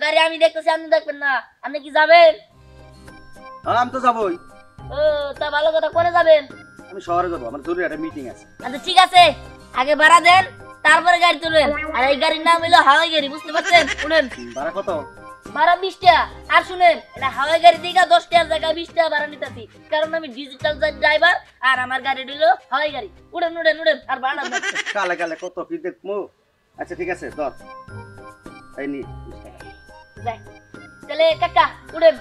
গাড়ি আমি দেখতেছি, আপনি দেখবেন না? আপনি কি যাবেন? আমি তো যাবোই। ও তা ভালো কথা, কোনে যাবেন? আমি শহরে যাবো, আমার জরুরি একটা মিটিং আছে। আচ্ছা ঠিক আছে, আগে ভাড়া দেন, তারপরে গাড়ি তুলবেন। আর এই গাড়ির নাম হলো হাওয়াই গাড়ি, বুঝতে পারছেন? শুনেন, ভাড়া কত? ভাড়া 20 টাকা। আর শুনেন, এটা হাওয়াই গাড়ি দিকে 10 টাকার জায়গায় 20 টাকা ভাড়া নিতেছি, কারণ আমি ডিজিটাল ড্রাইভার আর আমার গাড়ি হলো হাওয়াই গাড়ি। উড়েন উড়েন উড়েন, আর ভাড়া দেন। কালে কালে কত কি দেখবো। আচ্ছা ঠিক আছে, ধর এই নি 20 টাকা। যাই তাহলে কাকা, উড়েন।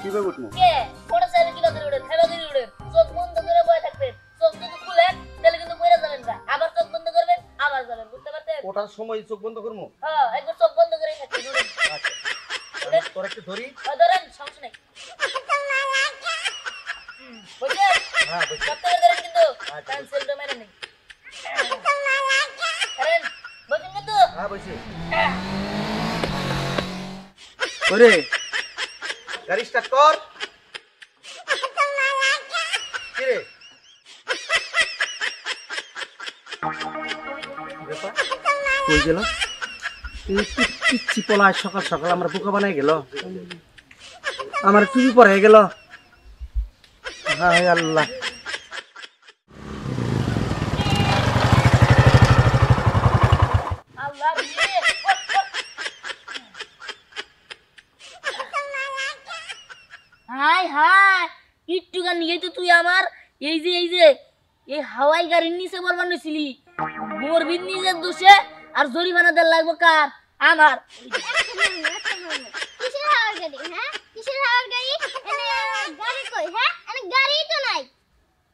কিভাবে উঠবো? কে মোটরসাইকেল কি করে উড়েন? হেবা করে উড়েন, চোখ বন্ধ করে বসে থাকবেন। চোখ যদি খুলেন তাহলে কিন্তু পড়ে যাবেন না, আবার চোখ বন্ধ করবেন, আবার যাবেন, বুঝতে পারছেন? ওঠার সময় চোখ বন্ধ করবো? হ্যাঁ, একবার চোখ বন্ধ করেই থাকবেন, উড়েন। আচ্ছা তোর একটু ধরি। ধরেন, সমস্যা নেই। বুঝছেন? হ্যাঁ বুঝছি। সব থেকে ধরেন কিন্তু, ক্যান্সেলটা মেরে নেই। ধরেন, বুঝছেন কিন্তু? হ্যাঁ বুঝছি। ওরে গাড়ি স্টার্ট কর। কি রে কই গেল? পিচ্ছি পলায় সকাল সকাল আমার বোকা বানাই গেল, আমার টুপি পরে গেল। হায় আল্লাহ। আল্লাহ রে, হাই হাই, একটু গান নিয়ে তো তুই আমার এই হাওয়াই গাড়ির নিচে বলবার নইছিলি। মরবির নিজের দোষে, আর জরিমানা দেওয়ার লাগবে কার? আমার। কিসের হাওয়ার গাড়ি? হ্যাঁ, কিসের হাওয়ার গাড়ি? এনে গাড়ি কই? হ্যাঁ, এনে গাড়ি তো নাই।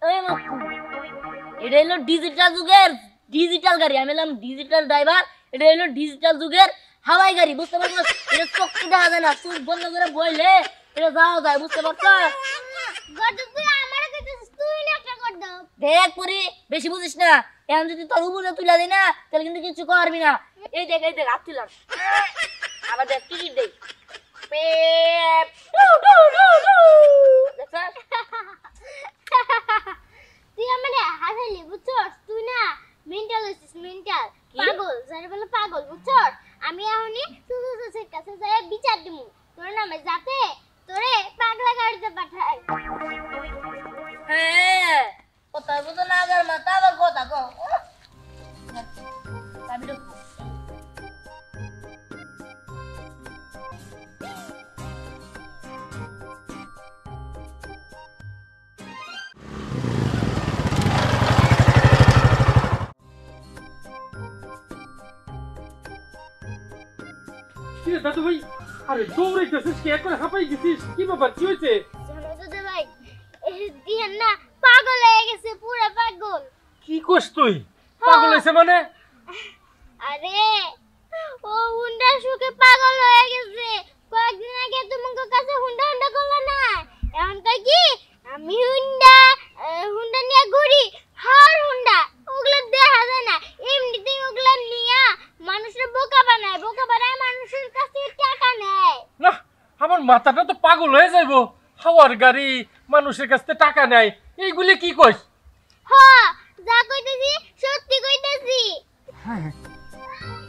এই মক্কু, এটা হলো ডিজিটাল যুগের ডিজিটাল গাড়ি। আমি হলাম ডিজিটাল ড্রাইভার, এটা হলো ডিজিটাল যুগের হাওয়াই গাড়ি, বুঝতে পারছো? এটা চোখে দেখা যায় না, চোখ বন্ধ করে বইলে এটা যাওয়া যায়, বুঝতে পারছো? গর্দ তুই আমারে কইতেছিস, তুই না একটা গর্দ। দেখ পুরি, বেশি বুঝিস না। এখন যদি তোর উপরে তুলে দিই না, তাহলে কিন্তু কিছু করবি না। এই দেখ হাত তুলাম, আবার দেখ টিকিট দেই। পেপ, টু টু টু টু। দেখছস? তুই আমারে হাসাইলি, বুঝছস? তুই না মেন্টাল হইছিস, মেন্টাল। কি? পাগল, যারে বলে পাগল, বুঝছস? আমি এখনই সুসুসের কাছে যাই বিচার দিমু। তোর নামে যাতে তোরে পাগলা গাড়িতে পাঠায়। হ্যাঁ, কথা বুঝো না, আবার মাথা আবার কথা কো। চাবি ঢোক। কি রে দাদু ভাই, আরে দৌড়াইতেছিস কি? একবার হাঁপাই গেছিস, কি ব্যাপার, কি হয়েছে? জানো তো দে ভাই, দিহান না পাগল হয়ে গেছে, পুরা পাগল। কি করছ তুই? পাগল হয়েছে মানে? আরে ও হুন্ডার সুখে পাগল হয়ে গেছে। কয়েকদিন আগে তোমাকে কাছে হুন্ডা হুন্ডা করলো না, এখন তো কি আমি হুন্ডা হুন্ডা নিয়ে ঘুরি। হার হুন্ডা ওগুলো দেখা যায় না, এমনিতেই ওগুলো নিয়ে মানুষের বোকা বানায় মানুষের কাছে টাকা নেয়। না, আমার মাথাটা তো পাগল হয়ে যাইবো। হাওয়ার গাড়ি, মানুষের কাছ থেকে টাকা নেয়, এইগুলি কি কইস? হ, যা কইতেছি সত্যি কইতেছি।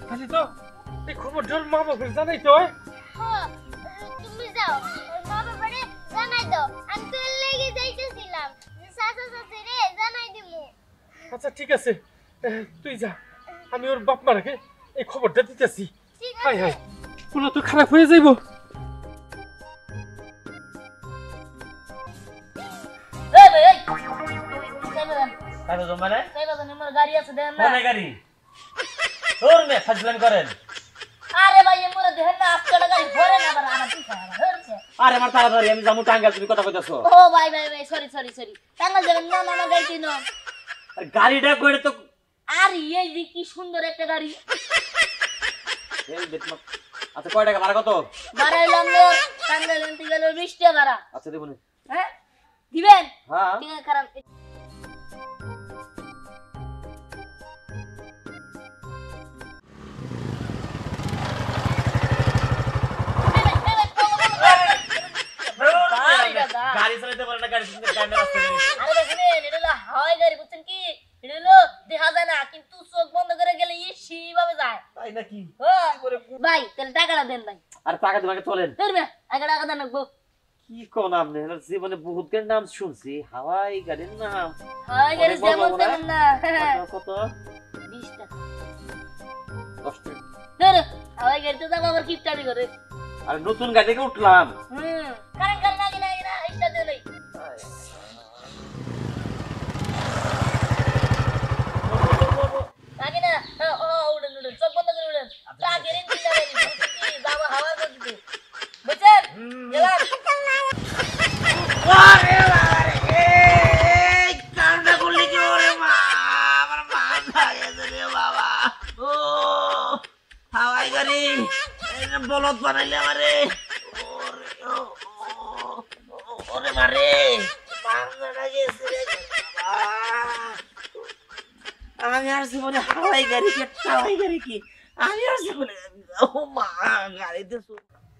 তাহলে তো এই খবর জোর মা বাবার জানাইতে হয়। হ, তুমি যাও ওর মা বাবারে জানাই দাও, আমি তো এর লেগে যাইতেছিলাম যে চাচা চাচি রে জানাই দিমু। আচ্ছা ঠিক আছে, তুই যা, আমি ওর বাপ মারাকে এই খবরটা দিতেছি। ঠিক হাই আছে। হাই, পুরো তো খারাপ হয়ে যাইবো। এই ভাই, এই চাবি দেন। কাগজ মানে চাবি দেন, আমার গাড়ি আছে, দেন না। কোনে গাড়ি? তোর মে ফাজলাম করেন। আরে ভাই, এমরে দেখেন না, আজকাল গাড়ি ভরে না, আবার আমার পিছা আবার হচ্ছে। আরে আমার তাড়াতাড়ি, আমি যাবো টাঙ্গাইল, তুমি কথা কইতাছো। ও ভাই ভাই ভাই, সরি সরি সরি, টাঙ্গাল যাবেন না, আমার গাড়ি কিনো। আর গাড়িটা কইরে তো আর এই যে কি সুন্দর একটা গাড়ি। এই বেতমত। আচ্ছা কয় টাকা ভাড়া কত? বাড়াইলাম না, টাঙ্গাইল আনতে গেলে 20 টাকা ভাড়া। আচ্ছা দেবো নি। হ্যাঁ দিবেন? হ্যাঁ ঠিক আছে, খারাপ। গাড়ি চালাতে পারে না, গাড়ি গাড়ি রাস্তা নেই। আরে দেখেন, এটা হলো হাওয়াই গাড়ি, বুঝছেন কি? এটা হলো দেখা যায় না, কিন্তু চোখ বন্ধ করে গেলে ভাবে যায়। তাই নাকি? ভাই তাহলে টাকাটা দেন ভাই। আর টাকা তোমাকে চলেন ধরবে আগে টাকা দেন রাখবো কি কোন আপনি জীবনে বহুত গাড়ির নাম শুনছি হাওয়াই গাড়ির নাম হাওয়াই গাড়ি অনেক বড় যেমন বড় তেমন না কত 20 টাকা 10 টাকা ধর হাওয়াই গাড়িতে যাবো আবার কিপটামি করে আর নতুন গাড়ি থেকে উঠলাম কারেন্ট লাগে না এটা দে নাই লাগে না ও উড়েন চোখ বন্ধ করে উড়েন টাকা রেন দিলে যাবো হাওয়া করে দিতে বুঝছেন গেলাম আরে আরে এই কান্না করলি কি ওরে মা আমার মাথা গেছে রে বাবা ও হাওয়াই গাড়ি এই বলদ বানাইলে আমারে ওরে ওরে মারে মাথাটা গেছে রে বাবা আমি আর জীবনে হাওয়াই গাড়ি কি আমি আর জীবনে ও মা গাড়িতে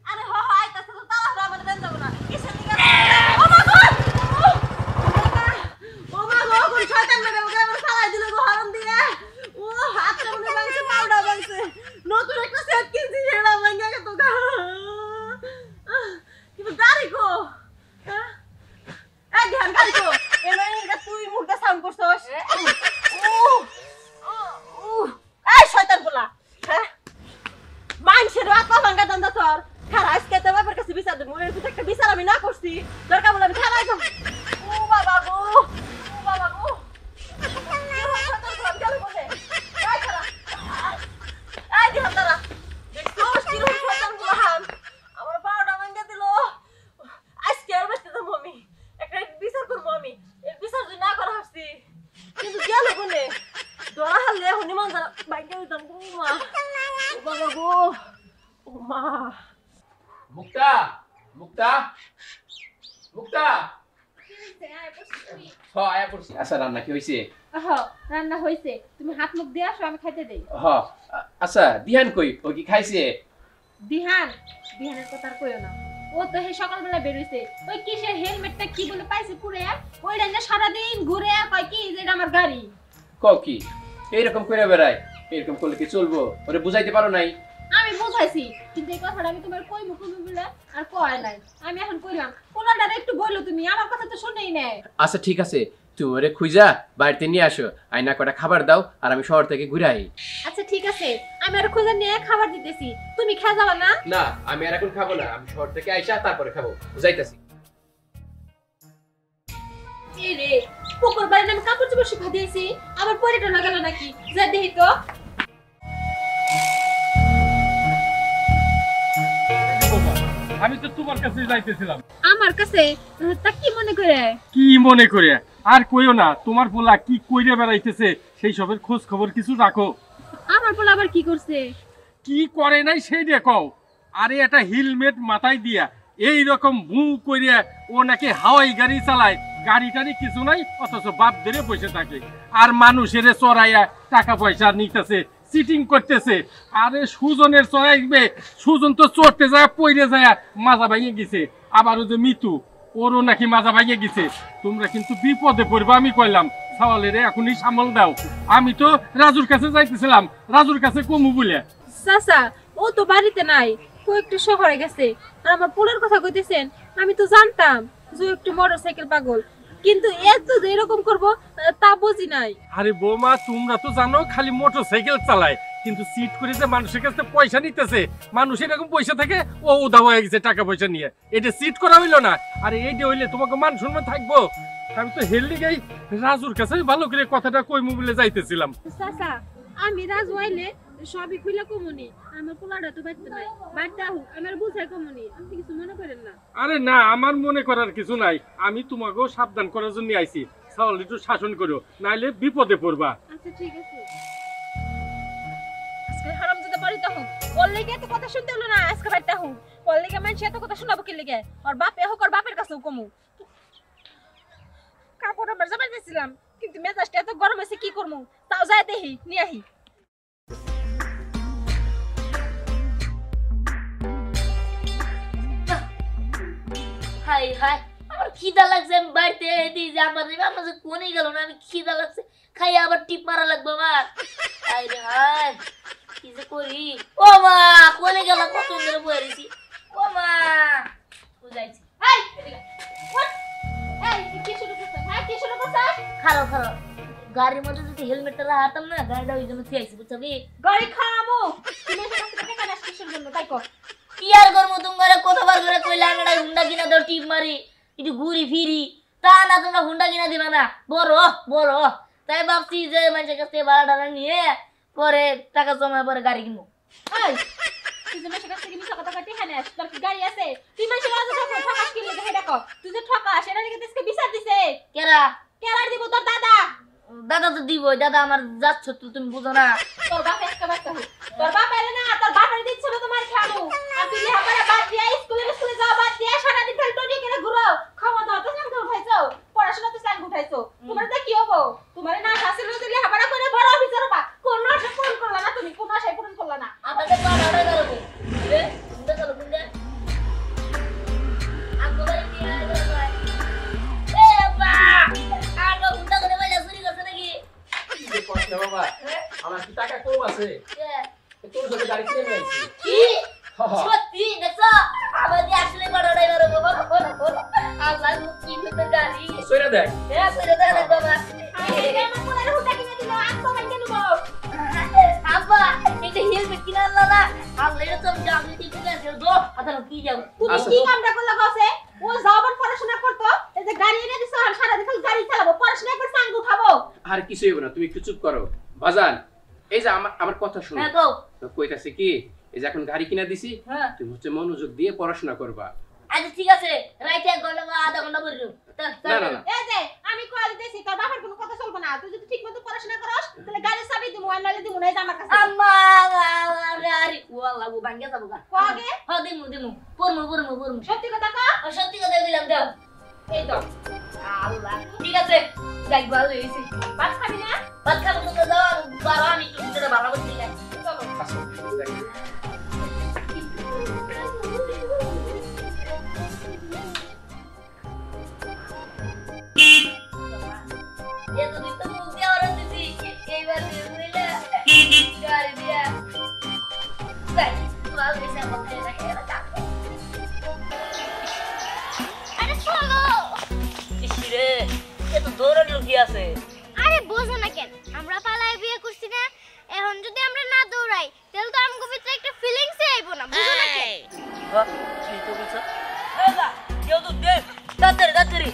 আরে হ হ আইতাছে তো তাড়াতাড়ি আমাদের দেন যাব না কিসের দিকে ও মা গো ও মা গো কোন শয়তান মেরে ওকে আমার ফালাই দিল গো হরন দিয়ে ও হাতটা মনে ভাঙছে পাউডা ভাঙছে নতুন একটা সেট কিনছি সেটা ভাঙা গেল তো কিন্তু গাড়ি গো এই ধ্যান গাড়ি গো এলো এটা তুই মুখটা সাউন্ড করছস এই শয়তান বলা হ্যাঁ মানুষের আত্মা ভাঙা দান্দা তোর খারাপ আজকে তো বাবার কাছে বিচার দেবো এর ভিতরে একটা বিচার আমি না করছি দরকার বলে আমি খারাপ ও বাবা গো আমার বারোটা ভাঙা দিল আজকে আর বেঁচতে যাবো আমি একটা বিচার করবো আমি এর বিচার যদি না করা হাসছি কিন্তু গেল বলে ধরা হারলে হনুমান যারা বাইকে দিতাম গো মা ও বাবা গো ও মা মুক্তা মুক্তা মুক্তা আয়া পড়ছি আচ্ছা রান্না কি হইছে রান্না হয়েছে তুমি হাত মুখ দিয়ে আসো আমি খাইতে দেই আচ্ছা দিহান কই ও কি খাইছে দিহানের কথা আর কইও না ও তো হে সকালবেলা বের হইছে ওই কিসের হেলমেটটা কি বলে পাইছে পুরে ওইটা না সারাদিন ঘুরে আর কয় কি যে এটা আমার গাড়ি কও কি এইরকম কইরা বেড়ায় এরকম করলে কি চলবো ওরে বুঝাইতে পারো নাই আমি বুঝাইছি কিন্তু এই কথাটা আমি তোমার কই মুখ বলে আর কয় নাই আমি এখন কইলাম কোলাডারে একটু বললো তুমি আমার কথা তো শুনেই নাই আচ্ছা ঠিক আছে তুমি ওরে খুঁজা বাড়িতে নিয়ে আসো আয়না কটা খাবার দাও আর আমি শহর থেকে ঘুরে আই আচ্ছা ঠিক আছে আমি আর খোঁজা নিয়ে খাবার দিতেছি তুমি খেয়ে যাবা না না আমি আর এখন খাবো না আমি শহর থেকে আইসা তারপরে খাবো বুঝাইতাছি এই রে পুকুর বাড়ি আমি কাপড় চোপড় শুকা দিয়েছি আবার পরেটা না গেল নাকি যা দেখি তো আমি তো তোমার কাছে যাইতেছিলাম আমার কাছে তা কি মনে করে কি মনে করে আর কইও না তোমার পোলা কি কইরে বেড়াইতেছে সেই সবের খোঁজ খবর কিছু রাখো আমার বলে আবার কি করছে কি করে নাই সেই কও আরে একটা হেলমেট মাথায় দিয়া এই রকম ভু কইরে ও নাকি হাওয়াই গাড়ি চালায় গাড়ি টাড়ি কিছু নাই অথচ বাপ ধরে বসে থাকে আর মানুষের চড়াইয়া টাকা পয়সা নিতেছে চিটিং করতেছে আরে সুজনের চড়াইবে সুজন তো চড়তে যায় পইরে যায় মাজা ভাঙিয়ে গেছে আবার ও যে মিতু ওরও নাকি মাজা ভাঙিয়ে গেছে তোমরা কিন্তু বিপদে পড়বে আমি কইলাম সওয়ালের এখনই সামাল দাও আমি তো রাজুর কাছে যাইতেছিলাম রাজুর কাছে কমু বলে চাচা ও তো বাড়িতে নাই ও একটু শহরে গেছে আর আমার পোলার কথা কইতেছেন আমি তো জানতাম যে ও একটু মোটরসাইকেল পাগল কিন্তু এত যে এরকম করব তা বুঝি নাই আরে বৌমা তোমরা তো জানো খালি মোটরসাইকেল চালায় কিন্তু সিট করে যে মানুষের কাছে পয়সা নিতেছে মানুষ এরকম পয়সা থেকে ও উদা হয়ে গেছে টাকা পয়সা নিয়ে এটা সিট করা হইলো না আরে এইটা হইলে তোমাকে মান সম্মান থাকবো আমি তো হেললি গাই রাজুর কাছে ভালো করে কথাটা কই মোবাইলে যাইতেছিলাম চাচা আমি রাজু আইলে সবই খুইলা কমুনি আমার পোলাটা তো বাইতে নাই বাইতে আহু আমার বুঝাই কমুনি আপনি কিছু মনে করেন না আরে না আমার মনে করার কিছু নাই আমি তোমাকেও সাবধান করার জন্য আইছি সাওয়াল একটু শাসন করো নাইলে বিপদে পড়বা আচ্ছা ঠিক আছে আজকে হারাম যদি বাড়িতে হোক বললে কি এত কথা শুনতে হলো না আজকে বাড়িতে হোক বললে কি মানুষ এত কথা শোনাবো কি লেগে আর বাপে হোক আর বাপের কাছেও কমু কাপড় আমার জামাই দিয়েছিলাম কিন্তু মেজাজটা এত গরম হয়েছে কি করবো তাও যাই দেখি নিয়ে আহি হাই হাই আমার খিদা লাগছে আমি বাড়িতে দিই যে আমার কোনে গেল না আমি খিদা লাগছে খাই আবার টিপ মারা লাগবে আমার হাই রে হাই কি যে করি ও মা কোলে গেল কত ধরে বয়ে রইছি ও মা বুঝাইছি এই এদিকে ওঠ এই তুই কি শুরু করছিস হ্যাঁ কি শুরু করছিস খারাপ খারাপ গাড়ির মধ্যে যদি হেলমেটটা রাখতাম না গাড়িটা ওই জন্য থিয়েছি বুঝছো কি গাড়ি খারাপো তুমি এসে কাছে টাকা নাস কিসের জন্য তাই কর কি আর করবো তোমার কতবার করে কইলাম এটা হুন্ডা কিনা দাও টিপ মারি একটু ঘুরি ফিরি তা না তোমরা হুন্ডা কিনা দিবা না বড় বড় তাই ভাবছি যে মানুষের কাছ থেকে ভাড়া টাড়া নিয়ে পরে টাকা জমা পরে গাড়ি কিনবো এই তুই যে মেশে কাছে মিছা কথা কাটি হ্যাঁ নাস তোর কি গাড়ি আছে তুই মেশে কাছে ঠকাস কি লাগে হেডা কর তুই যে ঠকাস এর লাগে দেশকে বিচার দিছে কেরা কেরার দিব তোর দাদা দাদা তো দিব দাদা আমার যাচ্ছ তুমি বুঝো না তোর বাপ একটা বাচ্চা হোক তোর বাপ এলে না তোর বাপের দিচ্ছে না তোমার খাবো আর তুই লেখাপড়া বাদ দিয়ে স্কুলে যাও বাদ দিয়ে সারাদিন খালি টোটি করে ঘুরো খাওয়া দাওয়া তো সামনে উঠাইছো পড়াশোনা তো সামনে উঠাইছো তোমার তো কি হবো তোমার না শাশুড়ি রোজ লেখাপড়া করে বড় অফিসার হবা কোন আশা পূরণ করলা না তুমি কোন আশা পূরণ করলা না আপনাদের ভাড়া টাড়া করবো রে হুন্ডা চলো হুন্ডা আঙ্গো বাড়ি দিয়ে এ বাবা আঙ্গো হুন্ডা করে বাইলা চুরি করছে নাকি বাবা আমার কি টাকা কম আছে তোর সাথে গাড়ি কিনে নিয়ে আইছি কি সত্যি দেখছো আমাদের আসলে বড় ড্রাইভার আল্লাহ কি সুন্দর গাড়ি সইরা দেখ সরে দেখ বাবা আমার কোন হুটা কিনে দিল আত্ম ভাঙ্গে নেব আব্বা এটা হেলমেট কিনা আনলা না আল্লাহ এটা তো আমি জানি ঠিক আছে দো আদা কি যাও তুমি কি কামটা করলা গছে ও যাবার পড়াশোনা করতো এই যে গাড়ি এনে দিছো আর সারা দিন গাড়ি চালাবো পড়াশোনা একবার সাঙ্গ উঠাবো আর কিছু হইব না তুমি একটু চুপ করো বাজান এই যে আমার কথা শুনো হ্যাঁ গো তো কইতাছে কি এই যে এখন গাড়ি কিনা দিছি হ্যাঁ তুমি হচ্ছে মনোযোগ দিয়ে পড়াশোনা করবা আচ্ছা ঠিক আছে রাইট 1 ঘন্টা বা আধা ঘন্টা বললো না না না এই যে আমি কল দিতেছি তোর বাবার কোনো কথা চলবে না তুই যদি ঠিকমতো পড়াশোনা করস তাহলে গাড়ি চাবি দিমু আর নালে দিমু না এই যে আমার কাছে আম্মা আরে ওয়াল্লাহ গো ভাঙ্গা যাবো গা কগে হ্যাঁ দিমু পড়মু সত্যি কথা ক সত্যি কথা দিলাম দাও এই তো আল্লাহ ঠিক আছে যাই ভালো হইছে ভাত খাবি না ভাত খাবো তো দাও বাবা আমি একটু ভিতরে ভালো করতে যাই চলো আসো, দেখ। এতদিন তো মুখ দিয়ে অর্ডার দিছি এইবার দিয়ে বুঝলে গাড়ি দিয়া যাই ভালো হইছে আমার এটা খেলা চাকরি আরে চলো ইসিরে এত দৌড়ানোর কি আছে আরে বোঝো না কেন আমরা পালায় বিয়ে করছি না এখন যদি আমরা না দৌড়াই তাহলে তো আমগো ভিতরে একটা ফিলিংসই আইবো না বুঝো না কেন কি তো বলছ এগা কেউ তো দে তাড়াতাড়ি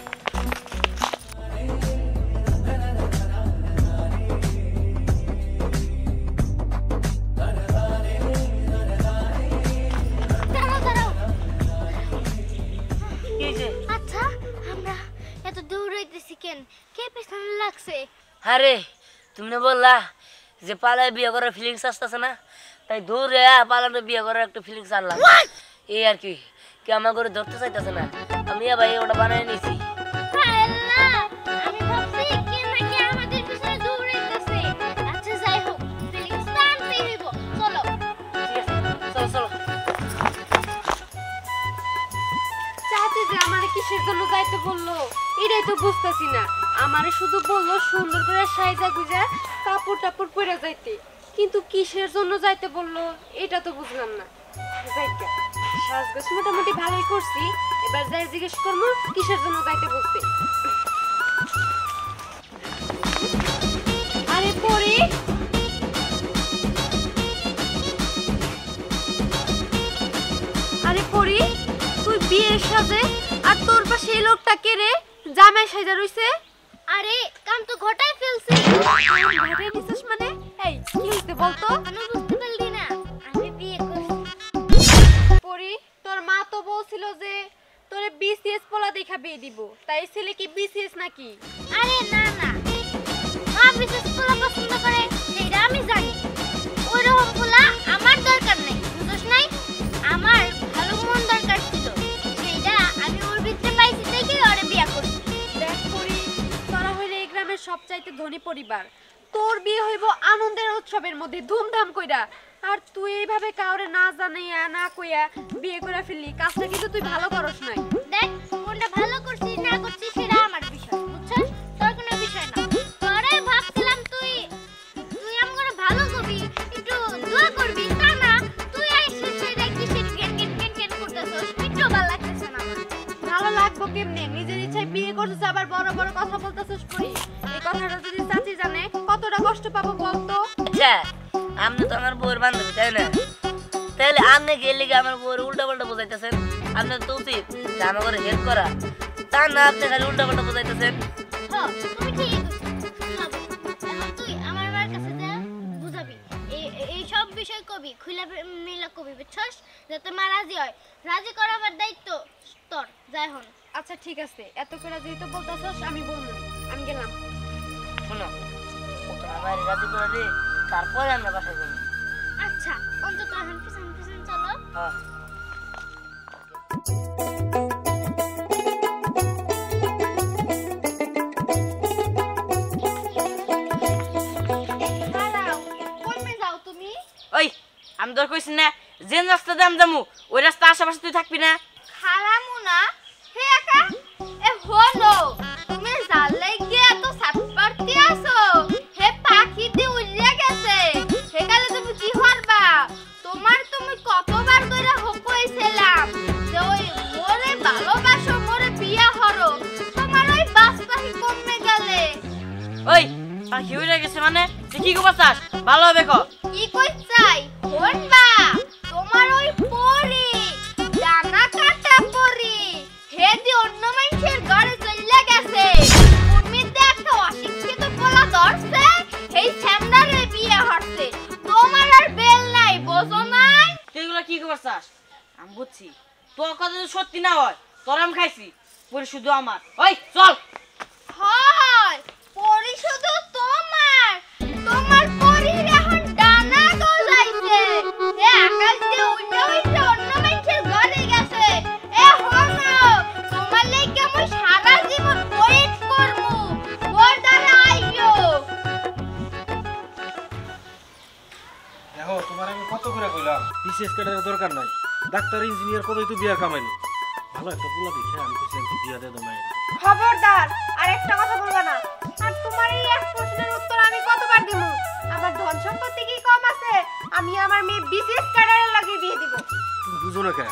দাঁড়াও কি হইছে আচ্ছা আমরা এত দৌড়াইতেছি কেন কে পেছনে লাগছে আরে তুমি না বললা যে পালায় বিয়ে করার ফিলিংস আসতেছে না তাই দৌড়ে পালানো বিয়ে করার একটা ফিলিংস আনলাম এই আর কি কি আমার করে ধরতে চাইতেছে না আমি ভাই ওটা বানাই নিছি হায় আল্লাহ আমি ভাবছি কে নাকি আমাদের পিছনে দৌড়াইতেছে আচ্ছা যাই হোক ফিলিংস তো আনতেই হইব চলো ঠিক আছে চলো চলো চাচি যে আমারে কিসের জন্য যাইতে বললো এটাই তো বুঝতেছি না আমারে শুধু বললো সুন্দর করে সাইজা গুজা কাপড় টাপড় পরে যাইতে কিন্তু কিসের জন্য যাইতে বললো এটা তো বুঝলাম না যাইকা সাজগোজ মোটামুটি ভালোই করছি এবার যাই জিজ্ঞেস করবো কিসের জন্য যাইতে বলছে আরে পরে আরে পরি তুই বিয়ের সাজে আর তোর পাশে এই লোকটা কে রে জামাই সাজা রইছে আরে কাম তো ঘটাই ফেলছি ঘরে নিছিস মানে এই কি হইছে বলতো আমি বুঝতে পারলি না আমি বিয়ে করছি পরি তোর মা তো বলছিল যে তোরে বিসিএস পোলা দেখা বিয়ে দিব তাই ছেলে কি বিসিএস নাকি আরে না না মা বিশেষ পোলা পছন্দ করে সেটা আমি জানি ওইরকম পোলা আমার দরকার নেই বুঝছ নাই আমার ভালো মন দরকার ছিল সেটা আমি ওর ভিতরে পাইছি দেখে ওরে বিয়ে করছি দেখ পরি তোরা হইলে এই গ্রামের সবচাইতে ধনী পরিবার তোর বিয়ে হইব আনন্দের উৎসবের মধ্যে ধুমধাম কইরা আর তুই এইভাবে কাউরে না জানাইয়া না কইয়া বিয়ে করে ফেললি কাজটা কিন্তু তুই ভালো করস নাই দেখ কোনটা ভালো করছিস না করছিস সেটা আমার বিষয় বুঝছস তোর কোনো বিষয় না তোরে ভাবছিলাম তুই আমার ভালো কবি একটু দোয়া বড় বড় কথা বলতেছিস পরি এই কথাটা যদি চাচি জানে কতটা কষ্ট পাবো বলতো আচ্ছা আপনি তো আমার বউয়ের বান্ধবী তাই না তাহলে আপনি গেলে কি আমার বউয়ের উল্টা পাল্টা বোঝাইতেছেন আপনার তো উচিত যে আমার করে হেল্প করা তা না আপনি খালি উল্টা পাল্টা বোঝাইতেছেন হ্যাঁ তুমি ঠিকই কইছো এখন তুই আমার মার কাছে যা বুঝাবি এই সব বিষয় কবি খুলে মিলা কবি বুঝছস যাতে মা রাজি হয় রাজি করাবার দায়িত্ব তোর যাই হন আচ্ছা ঠিক আছে এত করে যেহেতু বলতেছস আমি বলবো আমি গেলাম শোনো প্রথমে আমার রাজি করে দে তারপরে আমরা বাসায় যাবো আচ্ছা অন্তত এখন পিছন পিছন চলো হ্যাঁ দাঁড়াও কোনে যাও তুমি ওই আমি তোর কইছি না যে রাস্তাতে আমি যাবো ওই রাস্তা আশেপাশে তুই থাকবি না খালামু না হে একা এ হলো তুমি জানলে কি এত সাতপারতি আছো হে পাখিতে উড়িয়া গেছে হে কালে তুমি কি করবা তুমি কতবার কইরা হকইছিলাম যে ওই মোরে ভালোবাসো মোরে বিয়া হরো তোমার ওই বাস পাখি কমে গেলে ওই পাখি উড়ে গেছে মানে তুই কি করছাস ভালো হবে কো কি কই চাই হনবা তোমার ওই পরি জানা কাটা পরি হে দি অন্য মানুষের ঘরে চলে গেছে তুমি দেখো অশিক্ষিত পোলা ধরছে এই স্যান্ডারে বিয়ে হচ্ছে তোমার আর বেল নাই বোঝো নাই তুই এগুলো কি করছাস আমি বুঝছি তোর কথা যদি সত্যি না হয় তোর আমি খাইছি পরে শুধু আমার ওই চল হয় পরি শুধু তোমার পরির এখন ডানা গজাইছে এ আকাশ দিয়ে উড়ে উড়ে অন্য মানুষের ঘরে গেছে এ হনো তোমার লাগি আমি সারা জীবন ওয়েট করবো ওর দ্বারা আইও দেখো তোমার আমি কত করে কইলাম বিশেষ কাটার দরকার নাই ডাক্তার ইঞ্জিনিয়ার কতই তো বিয়ার কামাইলো ভালো একটা পোলা দেখে আমি কইছি আমি বিয়া দিয়ে দমাই খবরদার আর একটা কথা বলবা না আর তোমার এই এক প্রশ্নের উত্তর আমি কতবার দেব আমার ধন সম্পত্তি কি কম আছে আমি আমার মেয়ে বিশেষ ক্যাডারে লাগিয়ে দিয়ে দিব তুমি বুঝো না কেন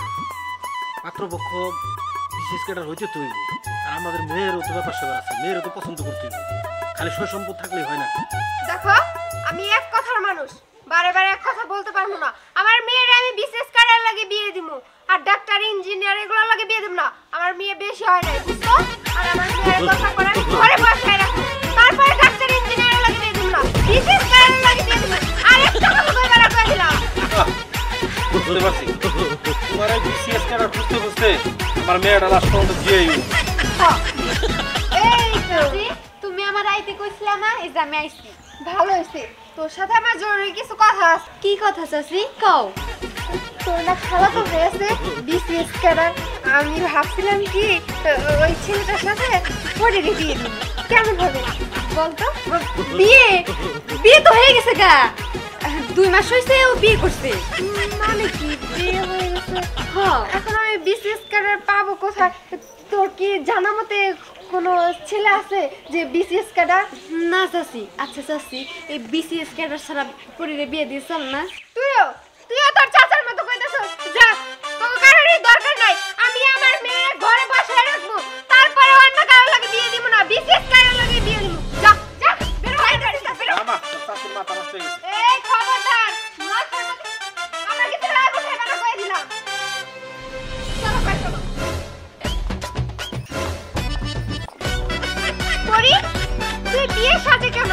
পাত্রপক্ষ বিশেষ কাটার হইতে তুই আর আমাদের মেয়েরও তো ব্যাপার স্যাপার আছে মেয়েরও তো পছন্দ করতে খালি সয় সম্পদ থাকলেই হয় না দেখো আমি এক কথার মানুষ বারে বারে এক কথা বলতে পারবো না আমার মেয়ের আমি বিশেষ ক্যাডারে লাগিয়ে বিয়ে দিব আর ডাক্তার ইঞ্জিনিয়ার এগুলো লাগিয়ে বিয়ে দেব না আমার মেয়ে বেশি হয় না বুঝছো আর আমার মেয়ের কথা করে আমি ঘরে বসায় রাখো তারপরে ডাক্তার ইঞ্জিনিয়ার লাগিয়ে বিয়ে দেব না বিশেষ ক্যাডারে লাগিয়ে বিয়ে দেব আর একটা কথা কইবার কই দিলাম বুঝতে পারছি তোমার এই বিশেষ কাটার বুঝতে বুঝতে আমার মেয়েটা লাস্ট পর্যন্ত দিয়েই এই চাচি তুমি আমার আইতে কইছিলা না এই যে আমি আইছি ভালো হইছে তোর সাথে আমার জরুরি কিছু কথা আছে কি কথা চাচি কও তোর না খালা তো হয়েছে বিসিএস ক্যাডার আমি ভাবছিলাম কি ওই ছেলেটার সাথে পড়ে বিয়ে দিই কেমন হবে বলতো বিয়ে তো হয়ে গেছে গা 2 মাস হইছে ও বিয়ে করছে মানে কি বিয়ে হয়ে গেছে হ্যাঁ এখন আমি বিসিএস ক্যাডার পাবো কোথায় তোর কি জানা মতে কোনো ছেলে আছে যে বিসিএস ক্যাডার না চাচি আচ্ছা চাচি এই বিসিএস ক্যাডার ছাড়া পরিরে বিয়ে দিয়ে চল না তুইও তোর চাচার মতো কইতাছস যা তোকে কারোরই দরকার নাই আমি আমার মেয়ে ঘরে বসায় রাখবো তারপরে অন্য কারো লাগে বিয়ে দিব না বিসিএস ক্যাডার লাগে বিয়ে দিব যা যা বের হই গাড়ি যা বের আমা চাচির মাথা নষ্ট হয়ে গেছে এই খবরদার মাথা আমরা কিছু রাগ উঠে কেন কই দিলাম চলো কই চলো পরি তুই বিয়ে সাজে কেন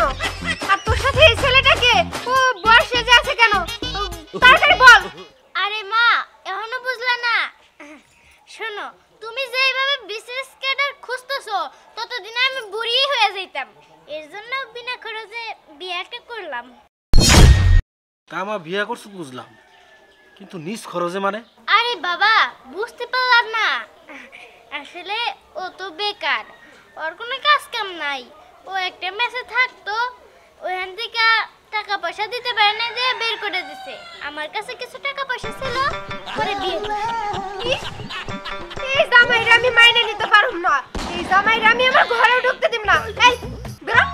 আর তোর সাথে এই ছেলেটাকে ও বয়সে যে আছে কেন তাড়াতাড়ি বল আরে মা এখনো বুঝলা না শোনো তুমি যেইভাবে বিশেষ ক্যাডার খুঁজতেছো ততদিন আমি বুড়ি হয়ে যাইতাম এর জন্য বিনা খরচে বিয়েটা করলাম কামা বিয়া করছ বুঝলাম কিন্তু নিজ খরচে মানে আরে বাবা বুঝতে পারলাম না আসলে ও তো বেকার ওর কোনো কাজ কাম নাই ও একটা মেসে থাকতো ওখান থেকে টাকা পয়সা দিতে পারে না যে বের করে দিছে আমার কাছে কিছু টাকা পয়সা ছিল করে দিয়ে এই জামাইরা আমি মাইনে নিতে পারুম না এই জামাইরা আমি আমার ঘরে ঢুকতে দিম না এই বেরো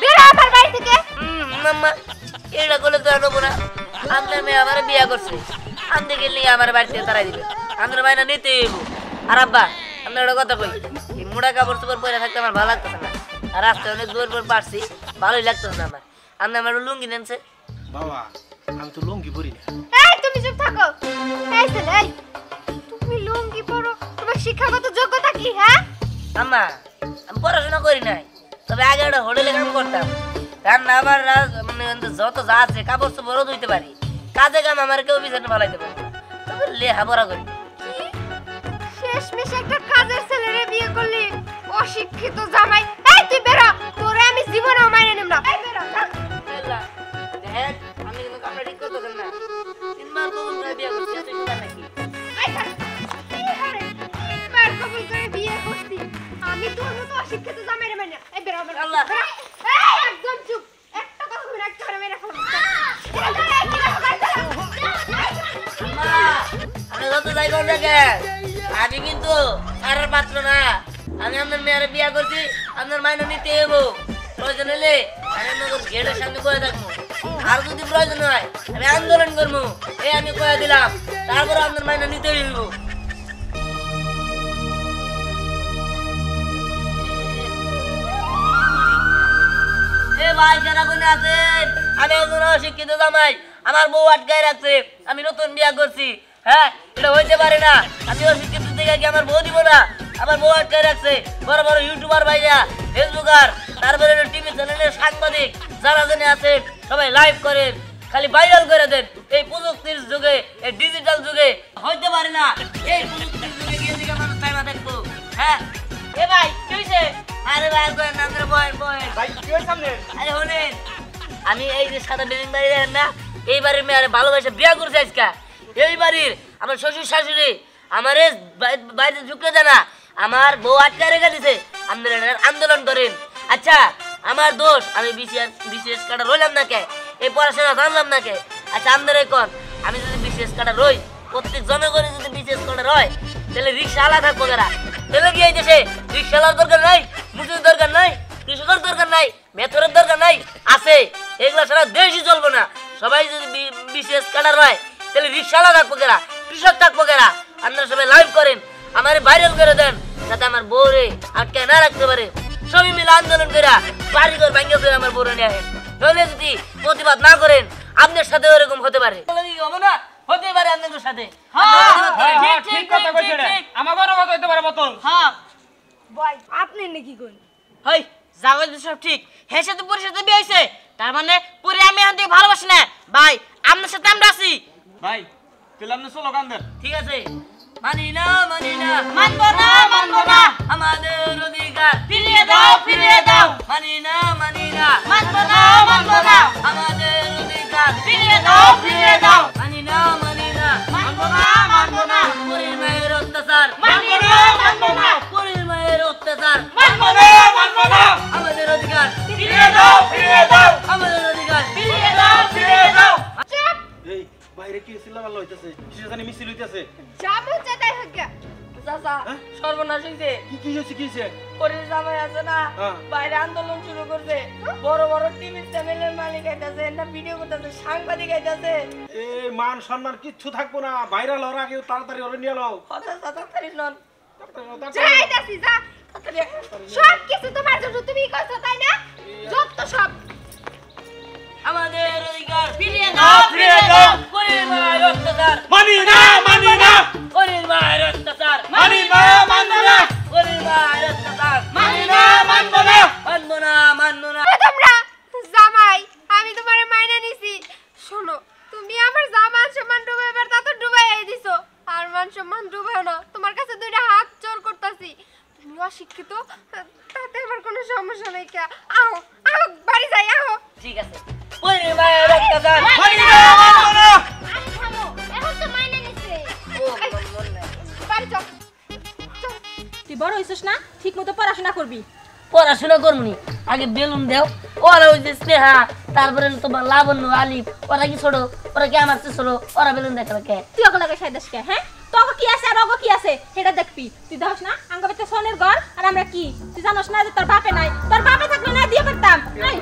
বেরো আমার বাড়ি থেকে মাম্মা এটা করলে তো আনবো না আপনার মেয়ে আমার বিয়া করছে আমি গেলে আমার বাড়িতে তারাই দিবে আমার মাইনা নিতে আর আব্বা আপনার একটা কথা কই এই মোড়া কাপড় চোপড় পরে থাকতে আমার ভালো লাগতেছে না আর রাস্তায় অনেক জোর জোর পারছি, ভালোই লাগতেছে না আমার। আপনি আমার লুঙ্গি নেনছে। বাবা আমি তো লুঙ্গি পরি না। এই তুমি চুপ থাকো। এই ছেলে, এই তুমি লুঙ্গি পরো, তোমার শিক্ষাগত যোগ্যতা কি? হ্যাঁ আম্মা, আমি পড়াশোনা করি নাই, তবে আগে একটা হোটেলে কাম করতাম। রান্না আমার মানে যত যা আছে কাপড় চোপড়ও ধুইতে পারি, কাজে কাম আমার কেউ পিছনে ফেলাইতে পারে, তবে লেখাপড়া করি। শেষমেশ একটা কাজের ছেলেরে বিয়ে করলি, অশিক্ষিত জামাই। এই তুই বেরো, তোরে আমি জীবনেও মাইনে নিব না। এই বেরো। দেখেন আমি কিন্তু কাপড় ঠিক করতেছেন না, 3 মাস কবুল করে বিয়ে করছি, এত সুন্দর নাকি? এই থাক। আরে, একবার কবুল করে বিয়ে করছি, আমি তোর মতো অশিক্ষিত জামাইরে মাইনে না। এই বেরো, বেরো। আল্লাহ। এই একদম চুপ, একটা কথা বলে একটা করে মেরে ফেলবো। আমি যত যাই করুন দেখেন, আমি কিন্তু সারার পাত্র না। আমি আপনার মেয়ের বিয়া করছি, আপনার মাইনে নিতে হবো। প্রয়োজন হলে আমি আপনার গেটের সামনে করে থাকবো, আর যদি প্রয়োজন হয় আমি আন্দোলন করবো, এই আমি করে দিলাম। তারপর আপনার মাইনে নিতে হইব। এ ভাই যারা কোনে আছেন, আমি একজন অশিক্ষিত জামাই, আমার বউ আটকায় রাখছে, আমি নতুন বিয়া করছি। হ্যাঁ, এটা হইতে পারে না। আমি অশিক্ষিত দেখে কি আমার বউ দিব না? আমার বউ আটকায় রাখছে। বড় বড় ইউটিউবার ভাইরা, ফেসবুকার, তারপরে টিভি চ্যানেলের সাংবাদিক যারা জেনে আছেন, সবাই লাইভ করেন, খালি ভাইরাল করে দেন। এই প্রযুক্তির যুগে, এই ডিজিটাল যুগে হইতে পারে না। এই প্রযুক্তির যুগে গিয়ে দিকে মানুষ টাইমা দেখবো। হ্যাঁ এ ভাই কি হইছে? আরে ভাই করেন না, আমরা বয়েন বয়েন ভাই, কি হইছে সামনে? আরে শুনেন, আমি এই যে সাদা বিল্ডিং বাড়ি দেখেন না, এই বাড়ির মেয়ে ভালোবাসে বিয়া করছে আজকা। এই বাড়ির আমার শ্বশুর শাশুড়ি আমারে বাড়িতে ঢুকতে দেয় না, আমার বউ আটকা রেখে দিছে। আন্দোলন করেন। আচ্ছা আমার দোষ, আমি বিশেষ কাটা রইলাম না কে, এই পড়াশোনা জানলাম না কে? আচ্ছা আপনারা কোন, আমি যদি বিশেষ কাটা রই, প্রত্যেক জনগণে যদি বিশেষ কাটা রয়, তাহলে রিক্সা আলা থাকবো যারা, তাহলে কি এই দেশে রিক্সালার দরকার নাই, মুসির দরকার নাই, কৃষকের দরকার নাই, মেথরের দরকার নাই? আছে, এগুলো সারা দেশই চলবো না। সবাই যদি বিশেষ কাটা রয়, তাহলে রিক্সালা থাকবো কেরা, কৃষক থাকবো কেরা? আপনারা সবাই লাইভ করেন, আমার ভাইরাল করে দেন, যাতে আমার বউরে আটকে না রাখতে পারে। সবাই মিলে আন্দোলন করে বাড়িঘর ভাঙ্গা করে আমার বউরে নিয়ে আসেন। নইলে যদি প্রতিবাদ না করেন, আপনার সাথে এরকম হতে পারে। হবে না, হতে পারে আপনাদের সাথে। ঠিক কথা কইছে রে, আমারও কথা হইতে পারে মতন। হ্যাঁ ভাই আপনি নাকি কোন? হই জাগল সব ঠিক, হের সাথে পুরের সাথে বিয়ে হইছে, তার মানে পুরে আমি এখন থেকে ভালোবাসি না ভাই, আপনার সাথে আমরা আছি ভাই তাহলে আপনি চলো কান্দেন। ঠিক আছে, মানি না মানবো না আমাদের অধিকার ফিরিয়ে দাও মানি না মানবো না আমাদের অধিকার ফিরিয়ে দাও মানি না মানবো না পুরীর মায়ের অত্যাচার মানবো না পুরীর মায়ের অত্যাচার মানবো না আমাদের অধিকার ফিরিয়ে দাও আমাদের অধিকার ফিরিয়ে দাও এই বাইরে কি চিল্লাপাল্লা হইতাছে, কিসের জানি মিছিল হইতাছে। যাবো যেটাই হোক গে। চাচা সর্বনাশ হইছে, কি হইছে কি হইছে? পুরীর জামাই আছে না হ্যাঁ। বাইরে আন্দোলন শুরু করছে, বড় বড় টিভি চ্যানেলের মালিক আইতাছে, না ভিডিও করতেছে, সাংবাদিক আইতাছে। এই মান সম্মান কিচ্ছু থাকবো না, ভাইরাল হওয়ার আগে তাড়াতাড়ি ওরে নিয়ে নাও। তাড়াতাড়ি নন, যাইতাছি যা। সব কিছু তোমার জন্য, তুমি কইছো তাই না? যত সব আমাদের অধিকার ফিরিয়ে দাও পুরীর মায়ের অত্যাচার মানি না পুরীর মায়ের অত্যাচার মানি না পুরীর মায়ের অত্যাচার মানবো না মানবো না তোমরা জামাই, আমি তোমারে মাইনে নিছি। শোনো, তুমি আমার জামান সম্মান ডুবাইবার তা তো ডুবাইয়াই দিছো, আর মান সম্মান ডুবাইও না। তোমার কাছে দুইটা হাত জোর করতাছি, তুমি অশিক্ষিত, তাতে আমার কোনো সমস্যা নাই। কে আও বাড়ি যাই, আও। ঠিক আছে, পুরীর মায়ের অত্যাচার আরে থামো, এখন তো মাইনে নিছে। বাড়ি চল। তুই বড় হইছিস না, ঠিক মতো পড়াশোনা করবি। পড়াশোনা করবনি, আগে বেলুন দেও। ওরা ওই যে স্নেহা, তারপরে তোমার লাবণ্য, আলিফ, ওরা কি ছোট, ওরা কি আমার চেয়ে ছোট, ওরা বেলুন দেখাবে কে? তুই ওগুলো সাইদাস কে? হ্যাঁ, তোকে কি আছে আর ওগো কি আছে সেটা দেখবি। তুই দেখছ না আঙ্গবাতে সোনের ঘর, আর আমরা কি? তুই জানোস না যে তোর বাপে নাই? তোর বাপে থাকলে না দিয়ে পারতাম। এই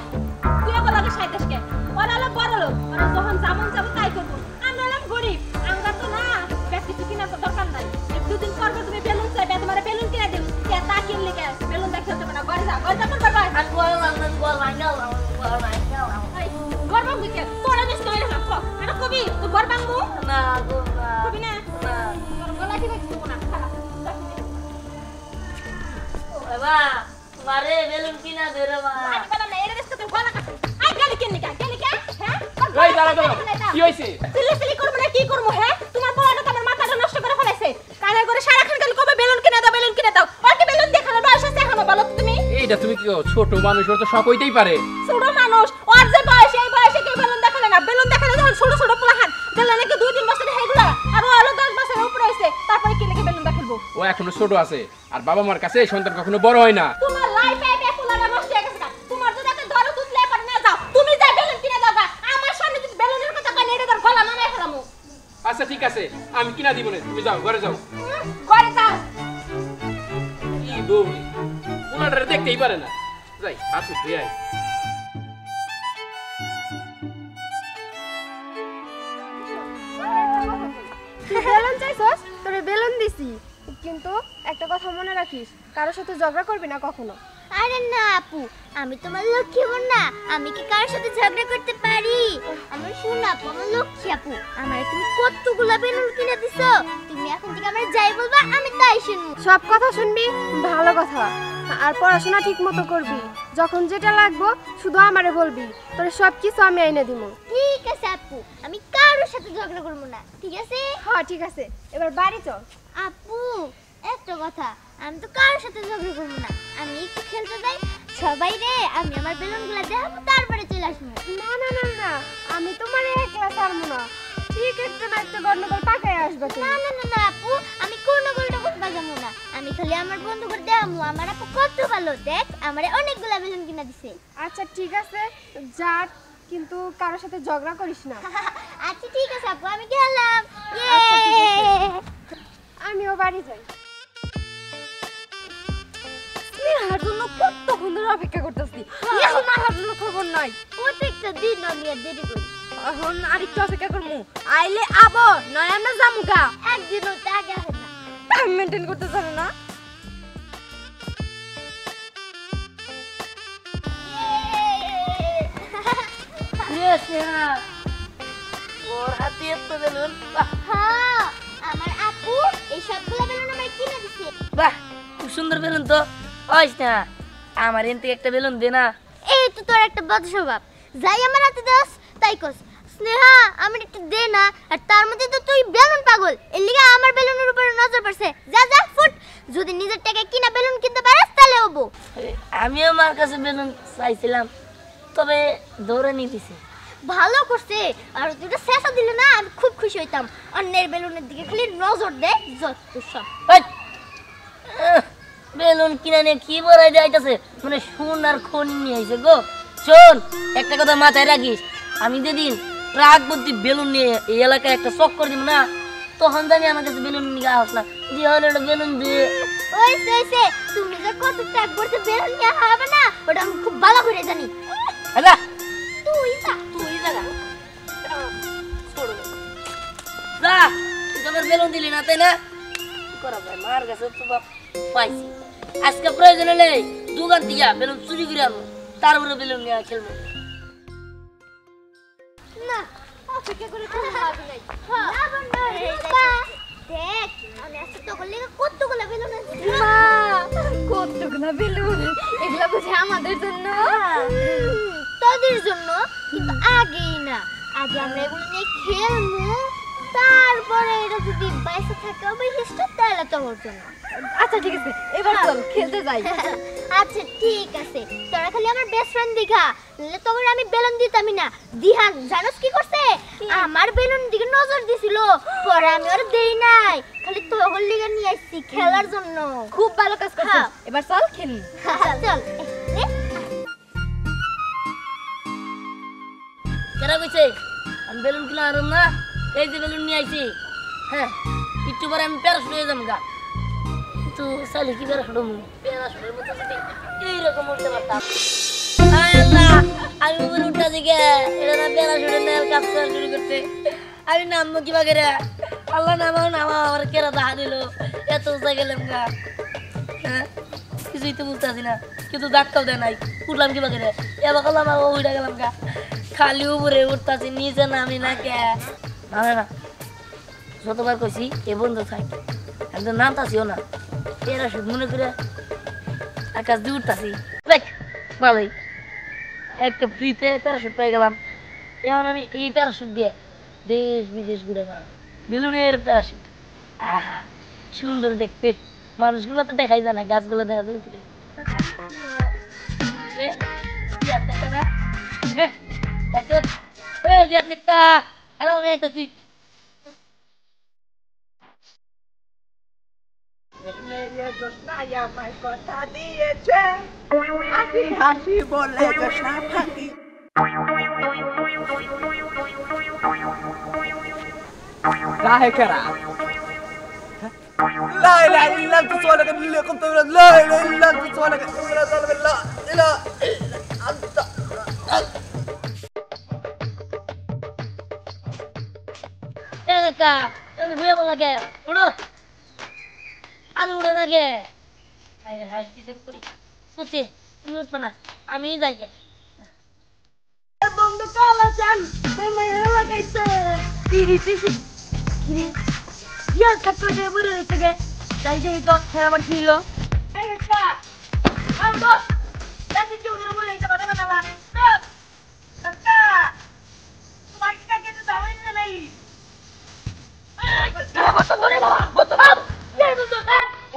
তুই ওগুলো সাইদাস কে? ওরা হলো বড় লোক, ওরা যখন যেমন যাবো তাই করবো। আমরা হলাম গরিব, আমরা তো না ব্যক্তি কিনার তো দরকার নাই। দুদিন পর তুমি বেলুন চাইবে, তোমার বেলুন কিনে দিন, কে তা কিনলে কে? বেলুন দেখতে হবে না, ঘরে যা তোর বাবা। আমি বল না বল ভাঙাল বল ভাঙাল ঘর ভাঙবি কে তোরা মিস করে না এটা কবি তো ঘর ভাঙবো না গো না কবি না তোর গলা কি দেখছিস না বাবা মারে বেলুন কিনা দে রে বাবা আজ বলা না এর দেশে তো গলা কাট আই গলি কেন হ্যাঁ এই দাঁড়া কি হইছে সিলি করব না কি করব হ্যাঁ তোমার বড়টা তো আমার মাথাটা নষ্ট করে ফেলাইছে কানে করে সারাক্ষণ খালি কবে বেলুন কিনে দাও আর কি বেলুন দেখানো বয়স আছে এখনো বলো তো তুমি এইটা তুমি কি ছোট মানুষ ওর তো শখ হইতেই পারে ছোট মানুষ ওর যে বয়স এই বয়সে কেউ বেলুন দেখালে না বেলুন দেখালে যখন ছোট ছোট পোলাহান গেলে নাকি 2-3 বছর হেগুলা আর ও আলো 10 বছরের উপরে হইছে তারপরে কি লাগে বেলুন দেখাবো ও এখনো ছোট আছে আর বাবা মার কাছে এই সন্তান কখনো বড় হয় না তোমার লাইফে এই পোলাটা নষ্ট হয়ে গেছে তোমার যদি একটা ধরো তুতলে পারে না যাও তুমি যা বেলুন কিনে দাও আমার সামনে যদি বেলুনের কথা কই নেড়ে তোর গলা নামাই ফেলামু আচ্ছা ঠিক আছে আমি কিনা দিব না তুমি যাও ঘরে যাও ঘরে যাও কি বউরে পোলাটারে দেখতেই পারে না যাই হাত ধুয়ে আই তুই বেলুন চাইছস তোরে বেলুন দিছি কিন্তু একটা কথা মনে রাখিস কারোর সাথে ঝগড়া করবি না কখনো। আরে না আপু, আমি তোমার লক্ষ্মী বোন না, আমি কি কারোর সাথে ঝগড়া করতে পারি? আমার শোনো আপু, আমার লক্ষ্মী আপু, আমার তুমি কতগুলা বেলুন কিনে দিছো, তুমি এখন থেকে আমার যাই বলবা আমি তাই শুনবো। সব কথা শুনবি, ভালো কথা, আর পড়াশোনা ঠিক মতো করবি, যখন যেটা লাগবো শুধু আমারে বলবি, তোর সব কিছু আমি এনে দিব। ঠিক আছে আপু, আমি কারোর সাথে ঝগড়া করবো না, ঠিক আছে? হ্যাঁ ঠিক আছে, এবার বাড়ি চল। আপু একটা কথা, আমি তো কারোর সাথে ঝগড়া করবো না, আমি একটু খেলতে যাই, সবাই রে আমি আমার বেলুনগুলো দেখাবো, তারপরে চলে আসবো। না না না না, আমি তোমার একলা ছাড়বো না, ঠিক একটা না একটা গন্ডগোল পাকায় আসবে। না না না না আপু, আমি কোনো গন্ডগোল পাকাবো না, আমি খালি আমার বন্ধু করে দেখাবো আমার আপু কত ভালো, দেখ আমারে অনেকগুলা বেলুন কিনা দিছে। আচ্ছা ঠিক আছে যা, কিন্তু কারোর সাথে ঝগড়া করিস না। আচ্ছা ঠিক আছে আপু, আমি গেলাম। আমিও বাড়ি যাই। স্নেহার জন্য কতক্ষণ ধরে অপেক্ষা করতেছি, এখন আমার জন্য খবর নাই। প্রত্যেকটা দিন আমি আর দেরি করি, এখন আরেকটু অপেক্ষা করবো, আইলে আবো নয় আমরা যামুগা। একদিনও তো আগে আসে না, টাইম মেনটেন করতে জানে না। ওর হাতে এত বেলুন, হ্যাঁ আমার আপু এই সবগুলো বেলুন আমায় কিনে দিছে। বাহ খুব সুন্দর বেলুন তো। ওই না আমার এন থেকে একটা বেলুন দে না। এই তো তোর একটা বদ স্বভাব, যাই আমার হাতে দাস তাই কস। স্নেহা আমার একটু দে না, আর তার মধ্যে তো তুই বেলুন পাগল, এর লিগে আমার বেলুনের উপরে নজর পড়ছে। যা যা ফুট, যদি নিজের টাকায় কিনা বেলুন কিনতে পারিস তাহলে হবো। আমিও আমার কাছে বেলুন চাইছিলাম, তবে দৌড়ে নিয়ে দিছে। ভালো করছে, আর দুটো শেষা দিলে না আমি খুব খুশি হইতাম। অন্যের বেলুনের দিকে খালি নজর দে যত সব। বেলুন কিনা নিয়ে কি বলাই যাইতেছে, মানে শুন আর খুন নিয়ে আইছে গো। শোন একটা কথা মাথায় রাখিস, আমি যেদিন ট্রাক ভর্তি বেলুন নিয়ে এই এলাকায় একটা চক্কর দিব না, তখন জানি আমার কাছে বেলুন নিয়ে আস না, দিয়ে হলে ওটা বেলুন দিয়ে। ওই সে তুমি যে কত ট্যাগ করতে বেলুন নিয়ে হবে না, ওটা আমি খুব ভালো করে জানি। আচ্ছা তুই যা যা, তুই আমার বেলুন দিলি না তাই না? কি করা যায়, মার কাছে তো বাপ পাইছি, আজকে প্রয়োজন হলে দোকান দিয়া বেলুন চুরি করে আনবো, তারপরে বেলুন নিয়ে খেলবো। না অপেক্ষা করে কোনো লাভ নাই। না বন্ধু রূপা, দেখ আমি আজকে তোর লেগে কতগুলো বেলুন এনেছি। মা কতগুলো বেলুন, এগুলা বুঝে আমাদের জন্য? তোদের জন্য, কিন্তু আগেই না, আগে আমরা এগুলো নিয়ে খেলবো, তারপরে এটা যদি বাইসে থাকে অবশিষ্ট তাহলে তোর জন্য। আচ্ছা ঠিক আছে, এবার চল খেলতে যাই। আচ্ছা ঠিক আছে, তোরা খালি আমার বেস্ট ফ্রেন্ড দিঘা, নাহলে তোর আমি বেলুন দিতামই না। দিহা জানোস কি করছে, আমার বেলুন দিকে নজর দিছিল, পরে আমি ওর দেই নাই, খালি তোর লিগে নিয়ে আসছি খেলার জন্য। খুব ভালো কাজ করছিস, এবার চল খেলি। চল কেরা কইছে আমি বেলুন কিনা আরম না, এই যে বেলুন নিয়ে আইছি। হ্যাঁ একটু পরে আমি প্যারাশুট হয়ে যাবো গা, কিন্তু চাইলে কি প্যারাশুট হবো, প্যারাশুটের মতো যদি এইরকম উঠতে পারতাম। হায় আল্লাহ, আমি উপরে উঠা দিকে এটা না প্যারাশুটের নেয়ার কাজ করা শুরু করতে, আমি নামবো কি বাগেরা। আল্লাহ নামাও নামা আমার কেরা দেখা দিল, এত উঁচা গেলাম গা। হ্যাঁ কিছুই তো বুঝতে পারছি না। কিন্তু ধাক্কাও দেয় নাই উঠলাম কি বাকি রে এবার করলাম উঠে গেলাম গা খালি উপরে উঠতাছি নিচে নামি না কে না যতবার কইছি এ বন্ধু থাকি একদম নামতাছিও না প্যারাশুট মনে করে আকাশ দিয়ে উঠতাছি দেখ ভালোই একটা ফ্রিতে প্যারাশুট পেয়ে গেলাম এখন আমি এই প্যারাশুট দিয়ে দেশ বিদেশ ঘুরে গেলাম বেলুনের প্যারাশুট আহা সুন্দর দেখতে মানুষগুলো তো দেখাই যায় না গাছগুলো দেখা যায় কথা দিয়েছে হাসি হাসি বলে জোসনা ফাঁকি গায়কেরা لا اله الا انت سؤالك اللي كنت لا اله الا انت سؤالك لا اله الا انت একা তুমি ভুলে বলা কে উড়ো আমি উড়ে না কে হাসি চেক করি সুচি তুমি উঠবে না আমি যাই বন্ধু কালা চান তুমি লাগাইছে তিরি তিরি কিরে ইয়া কাটো দে বড় থেকে যাই যাই তো আমার ছিল একা আমবো তাতে জুনে বলে এটা বাবা না কাকা তোমার কাছে তো দাও না নাই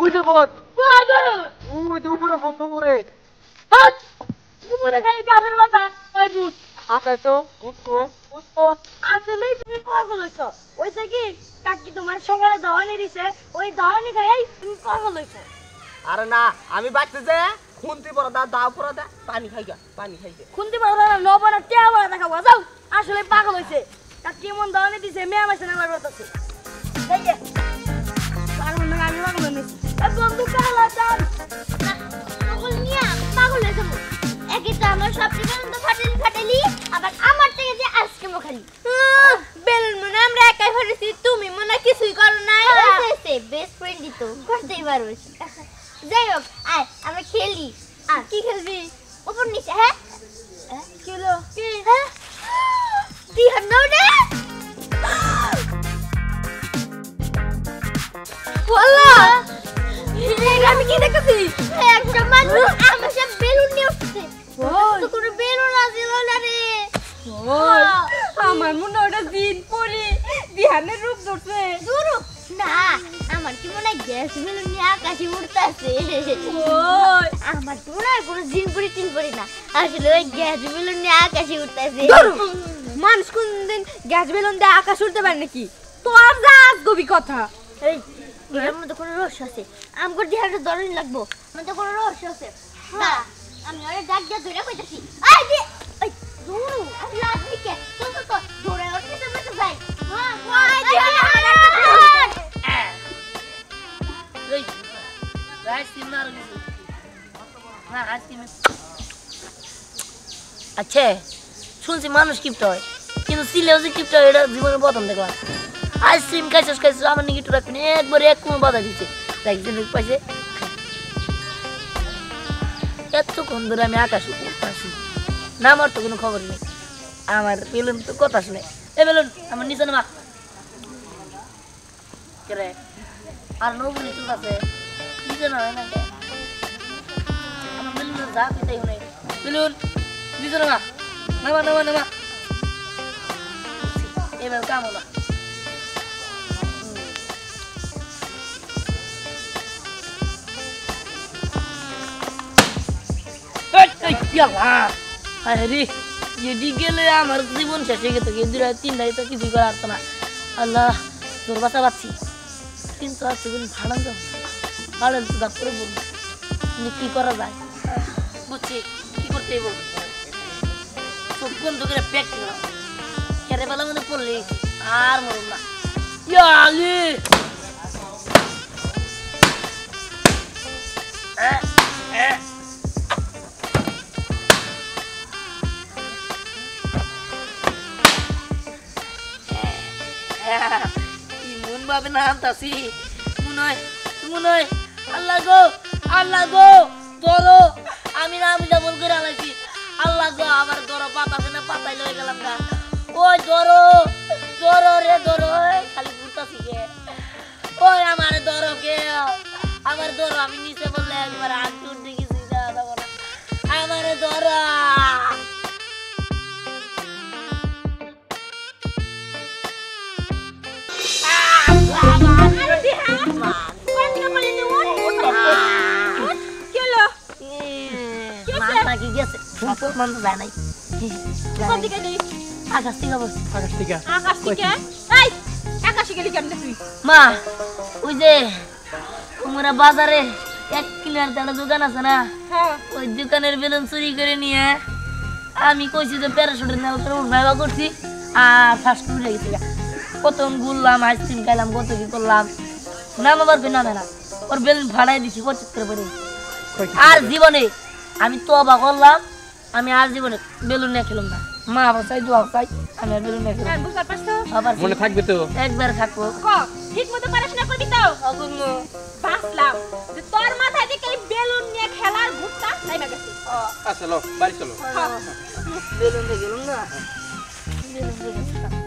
ওই যে বট ওই যে উপরে বন্ধ করে উপরে খালি গাছের মাথা ওই বুট আকাশ তো উঠো আসলেই তুমি পাগল হইছো ওইটা কি কাকি তোমার সকালে দাওয়ানি দিছে ওই দাওয়ানি খাই তুমি পাগল হইছো আরে না আমি বাচ্চা যে খুন্তি পড়া দাও পড়া দা পানি খাইগা খুন্তি পাগল না নবনা টেবা দেখাবো যাও আসলে পাগল হইছে কাকি মন দাওয়ানি দিছে মেয়ে আমাছে না আমার বাতাছে এই যে পাগল না আমি পাগল না এ বন্ধু কালা চান পাগল নিয়া পাগল হয়ে যাবো একই তো আমার সবচেয়ে বেলুন তো ফাটালি আবার আমার থেকে যে আইসক্রিম খালি বেলুন মনে আমরা একাই ফাটাইছি তুমি মনে কিছুই করো না বেস্ট ফ্রেন্ডই তো করতেই পারো যাই হোক আয় আমরা খেলি কি খেলবি উপর নিচে হ্যাঁ কি হলো কি হ্যাঁ দিহান নাও রে ওয়াল্লা আমি কি দেখতেছি একটা মানুষ আমার সাথে বেলুন নিয়ে উঠছে তো কোনো বেলুন আসিল না রে আমার মনে ওটা দিন পরে দিহানের রূপ ধরছে দূর না আমার কি মনে হয় গ্যাস বেলুন নিয়ে আকাশে উড়তেছে আমার তো মনে হয় কোনো জিন পরি টিন পরি না আসলে ওই গ্যাস বেলুন নিয়ে আকাশে উড়তেছে মানুষ কোনদিন গ্যাস বেলুন দিয়ে আকাশ উঠতে পারে নাকি তোর যা গবি কথা এই এর মধ্যে কোনো রহস্য আছে আমগো দিহানের দরুন লাগবো মধ্যে কোনো রহস্য আছে না আমি ওরে ডাক দিয়ে ধরে কইতাছি এই দি এই দূর আমি লাগনি কে তো ধরে ওঠে তো যাই ওই দিহান এই রাইস কিনার না আইসক্রিম আচ্ছা শুনছি মানুষ কিপটা হয় কিন্তু সিলেও যে কিপটা হয় এটা জীবনে প্রথম দেখলাম আইসক্রিম খাইছিস আমার নাকি একটু রাখবেন একবারে এক কোনো বাধা দিচ্ছে একদিন পাইছে এতক্ষণ ধরে আমি আকাশ উঠতেছি না আমার তো কোনো খবর নেই আমার বেলুন তো কথা শুনে এ বেলুন আমার নিচে নামা কে আর নবু নিচে আছে নিচে না হয় না আমার বেলুনের যা পিতাই হনে বেলুন নিচে নামা নামা এবার কাম হলো আরে যদি গেলে আমার জীবন শেষ হয়ে গেছে তিন রায় তো কিছু করা আসতো না আল্লাহ তোর বাচ্চা পাচ্ছি কিন্তু আর সেগুলো ভাড়ান যাবো ভাড়ান তো দাপ করে বলবো কি করা যায় বুঝছি কি করতে বলবো চোখ বন্ধ করে পেট খেলাম খেতে বেলা মধ্যে পড়লে আর মরুন না ইমন ভাবে না আনতাছি মনে হয় আল্লাহ গো ধরো আমি না বুঝা ভুল করে আলাইছি আল্লাহ গো আমার ধরো পাতাছে না পাতাই লয়ে গেলাম না ওই ধরো ধরো রে ধরো খালি ঘুরতাছি গে ওই আমার ধরো কে আমার ধরো আমি নিচে বললে একবার হাত উঠতে গেছি না আমার ধরো কি গেছে মন তো যায় নাই কোন দিকে নেই আকাশ থেকে বসে আকাশ থেকে এই আকাশে গেলি কেমনে তুই মা ওই যে কুমড়া বাজারে 1 কিলোর একটা দোকান আছে না হ্যাঁ ওই দোকানের বেলুন চুরি করে নিয়ে আমি কইছি যে প্যারাশুটের নেল করে উঠবাইবা করছি আর ফার্স্ট উঠে গেছি কতক্ষণ ঘুরলাম আইসক্রিম খাইলাম কত কি করলাম নাম আবার নামে না ওর বেলুন ফাড়াই দিছি পচিত করে পড়ে আর জীবনে আমি তওবা করলাম আমি আর জীবনে বেলুন নিয়ে খেলাম না মা বাসাই দোয়া চাই আমি আর বেলুন নিয়ে খেলাম বুঝতে পারছো আবার মনে থাকবে তো একবার থাকবো ঠিক মতো পড়াশোনা করবি তো অগুন্য বাসলাম যে তোর মাথায় থেকে এই বেলুন নিয়ে খেলার ভূতটা নাইমা গেছে আচ্ছা চলো বাড়ি চলো বেলুন দিয়ে গেলাম না বেলুন দিয়ে গেলাম